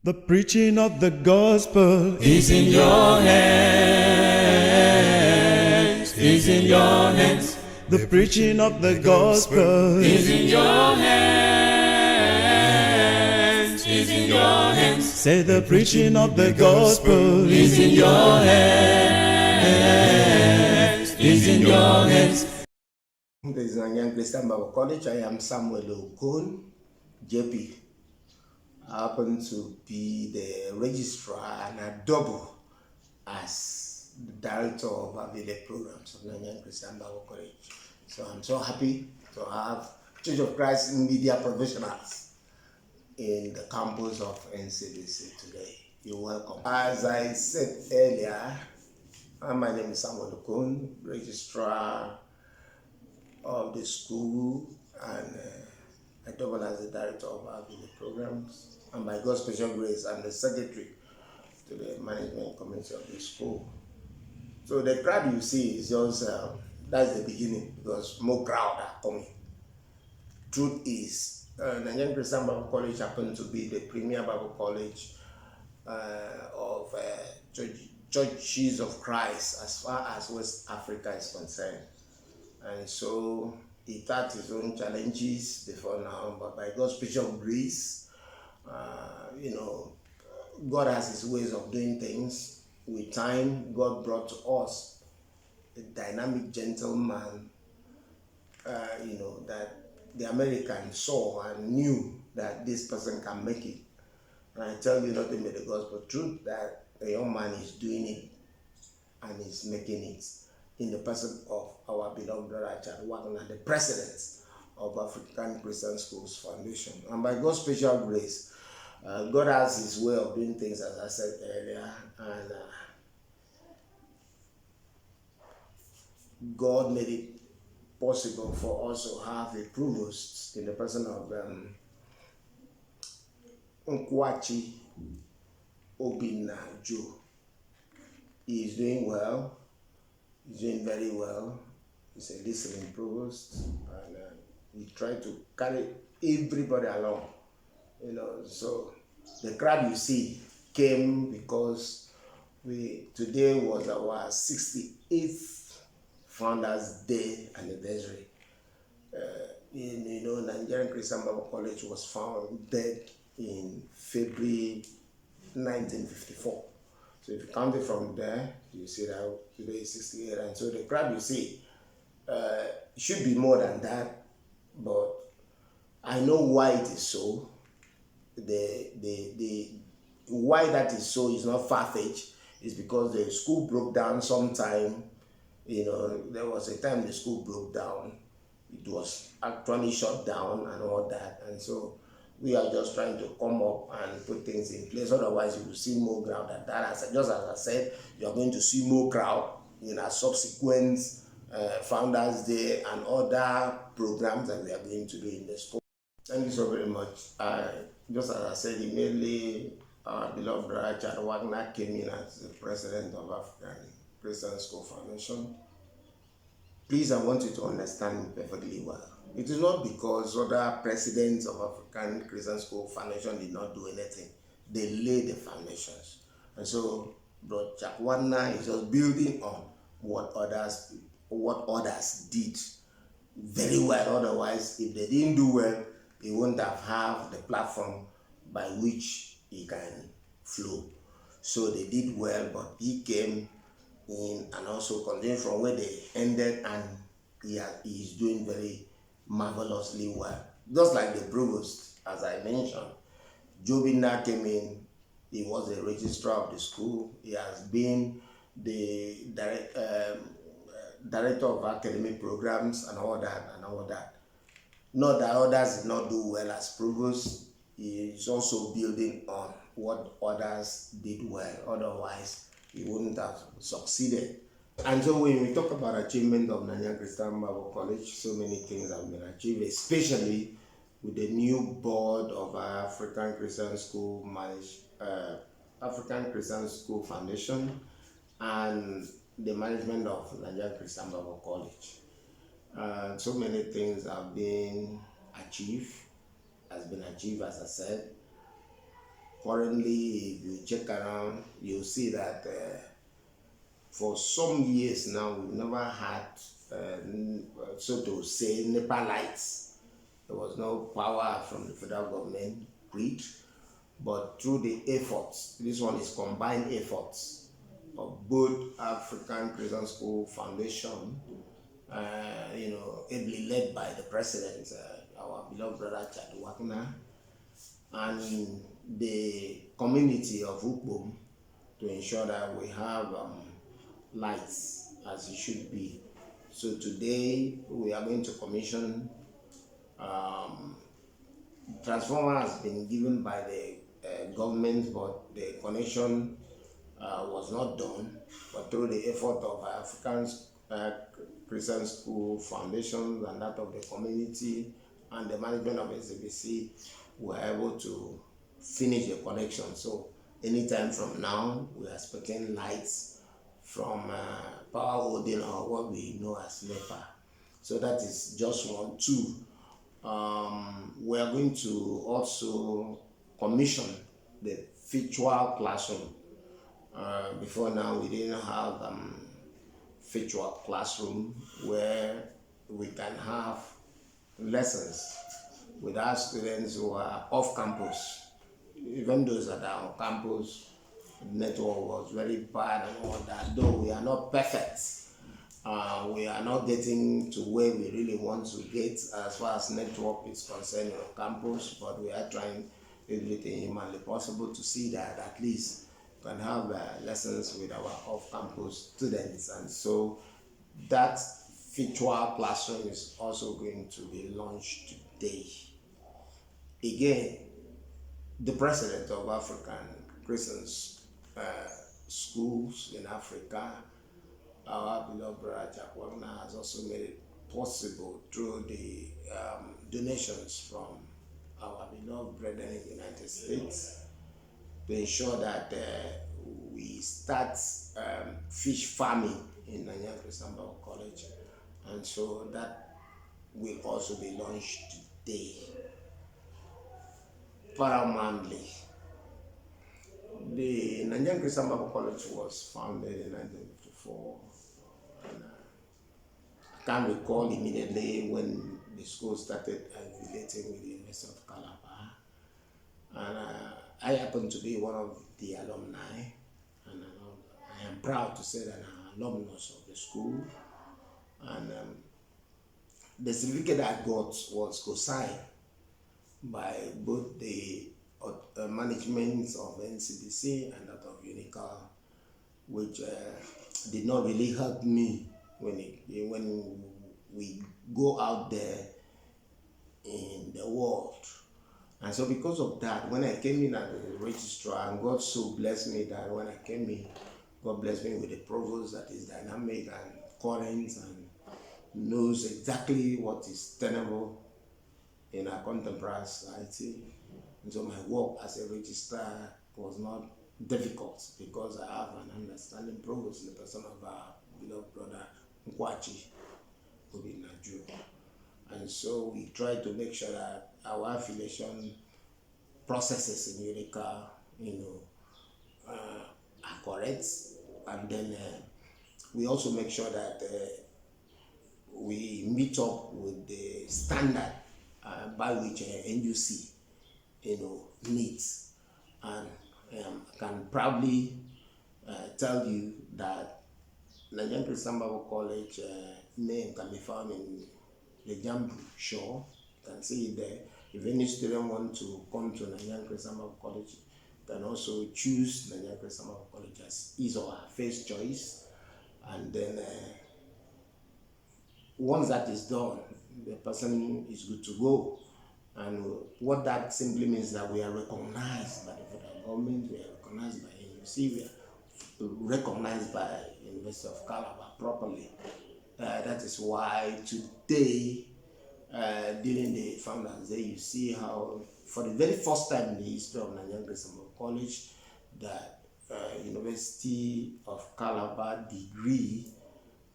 The preaching of the gospel is in your hands, is in your hands. The preaching of the gospel is in your hands, is in your hands. Say the preaching of the gospel is in your hands, is in your hands. This is Nigerian Christian Bible College. I am Samuel Ukpom, JP. I happen to be the registrar and I double as the director of available programs of Nigerian Christian Bible College. So I'm so happy to have Church of Christ media professionals in the campus of NCBC today. You're welcome. As I said earlier, my name is Samuel Ukpom, registrar of the school, and I double as the director of our video programs. And by God's special grace, I'm the secretary to the management committee of the school. So the crowd you see is just, that's the beginning, because more crowd are coming. Truth is, Nigerian Christian Bible College happened to be the premier Bible college of churches of Christ as far as West Africa is concerned. And so it had its own challenges before now, but by God's special grace, God has his ways of doing things. With time, God brought to us a dynamic gentleman, that the Americans saw and knew that this person can make it. And I tell you nothing but the gospel truth, that a young man is doing it and is making it in the person of our beloved brother Akwa, the president of African Christian Schools Foundation. And by God's special grace, God has his way of doing things, as I said earlier, and God made it possible for us to have a provost in the person of Nkwachi Obinna Joe. He is doing well. He's doing very well. He's a listening provost, and he tried to carry everybody along. So the crowd you see came because today was our 68th Founders Day anniversary. Nigerian Christian Bible College was founded in February 1954. So if you count it from there, you see that today is 68, and so the crowd you see should be more than that, but I know why it is so. The why that is so is not far-fetched. Is because the school broke down sometime. There was a time the school broke down. It was actually shut down and all that, and so we are just trying to come up and put things in place. Otherwise, you will see more crowd than that. Just as I said, you are going to see more crowd in our subsequent Founders Day and other programs that we are going to do in the school. Thank you so very much. Just as I said, immediately our beloved brother Akwa came in as the president of African Christian School Foundation. Please, I want you to understand me perfectly well. It is not because other presidents of African Christian School Foundation did not do anything. They laid the foundations. And so, Brother Akwa is just building on what others did very well. Otherwise, if they didn't do well, he wouldn't have the platform by which he can flow. So they did well, but he came in and also continued from where they ended, and he is doing very marvelously well. Just like the provost, as I mentioned, Jobina came in. He was the registrar of the school. He has been the director of academic programs and all that. Not that others did not do well as provost. He is also building on what others did well. Otherwise, he wouldn't have succeeded. And so when we talk about achievement of Nigerian Christian Bible College, so many things have been achieved, especially with the new board of African Christian School Foundation and the management of Nigerian Christian Bible College. So many things have been achieved, as I said. Currently, if you check around, you'll see that for some years now, we've never had, so to say, NEPA lights. There was no power from the federal government grid, but through the efforts, this one is combined efforts of both African Christian School Foundation, ably led by the president, our beloved brother Chad Wagner, and the community of Ukpom, to ensure that we have lights as it should be. So today we are going to commission transformer has been given by the government, but the connection was not done. But through the effort of African Christian School Foundation and that of the community and the management of NCBC, we are able to finish the connection. So anytime from now, we are expecting lights from power holding, or what we know as NEPA. So that is just one. Two, we are going to also commission the virtual classroom. Before now, we didn't have virtual classroom where we can have lessons with our students who are off campus. Even those that are on campus, the network was very bad and all that. Though we are not perfect, we are not getting to where we really want to get as far as network is concerned on campus, but we are trying everything humanly possible to see that at least we can have lessons with our off-campus students. And so that virtual classroom is also going to be launched today. Again, the president of African Christian schools in Africa, our beloved brother Akwa, has also made it possible through the donations from our beloved brethren in the United States to ensure that we start fish farming in Nanyang Christian Bible College, and so that will also be launched today. Paramountly, the Nanyang Christian Bible College was founded in 1954. And I can't recall immediately when the school started affiliating with the University of Calabar. And I happen to be one of the alumni, and I am proud to say that I'm an alumnus of the school. And the certificate I got was co-signed by both the management of NCBC and that of Unical, which did not really help me when we go out there in the world. And so because of that, when I came in as a registrar, and God so blessed me that when I came in, God blessed me with a provost that is dynamic and current and knows exactly what is tenable in our contemporary society. And so my work as a registrar was not difficult because I have an understanding provost in the person of our beloved brother Nkwachi, who is in Nigeria. And so we try to make sure that our affiliation processes in Unica, are correct. And then we also make sure that we meet up with the standard by which NUC, needs. And I can proudly tell you that Nigerian Christian Bible College name can be found in the Jambu Shore. You can see it there. If any student want to come to Nigerian Christian Bible College, can also choose Nigerian Christian Bible College as his or her first choice. And then once that is done, the person is good to go. And what that simply means that we are recognized by the federal government, we are recognized by NUC, we are recognized by University of Calabar properly. That is why today, during the Founders Day, you see how, for the very first time in the history of Nigerian Christian Bible College, that University of Calabar degree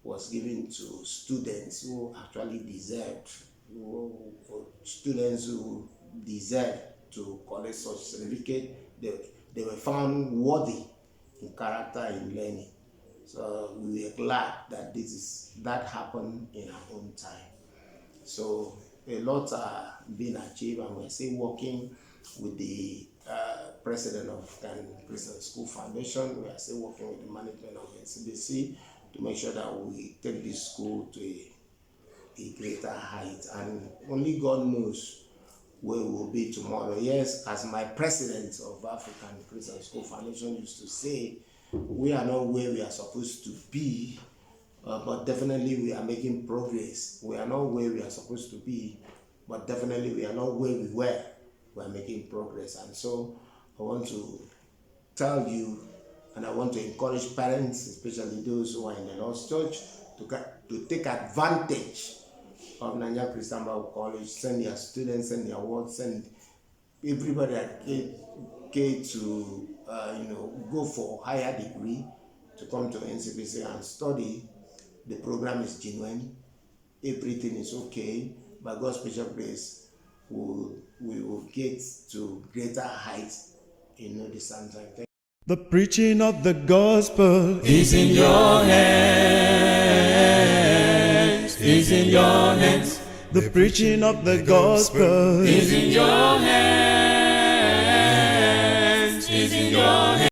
was given to students who actually deserved, students who deserve to collect such certificate, they were found worthy in character, in learning. So we were glad that that happened in our own time. So a lot are being achieved, and we're still working with the president of Ghana Christian School Foundation. We are still working with the management of NCBC to make sure that we take this school to a greater height. And only God knows where we will be tomorrow. Yes, as my president of African Christian School Foundation used to say, we are not where we are supposed to be, but definitely we are making progress. We are not where we are supposed to be, but definitely we are not where we were. We are making progress. And so I want to tell you, and I want to encourage parents, especially those who are in the Lord's Church, to take advantage of Nanya Christian Bible College. Send their students, send their work, send everybody at K to go for higher degree, to come to NCBC and study. The program is genuine. Everything is okay. By God's special grace, we will get to greater heights in no distant time. The preaching of the gospel is in your hands, is in your hands, the preaching of the gospel is in your hands, is in your hands.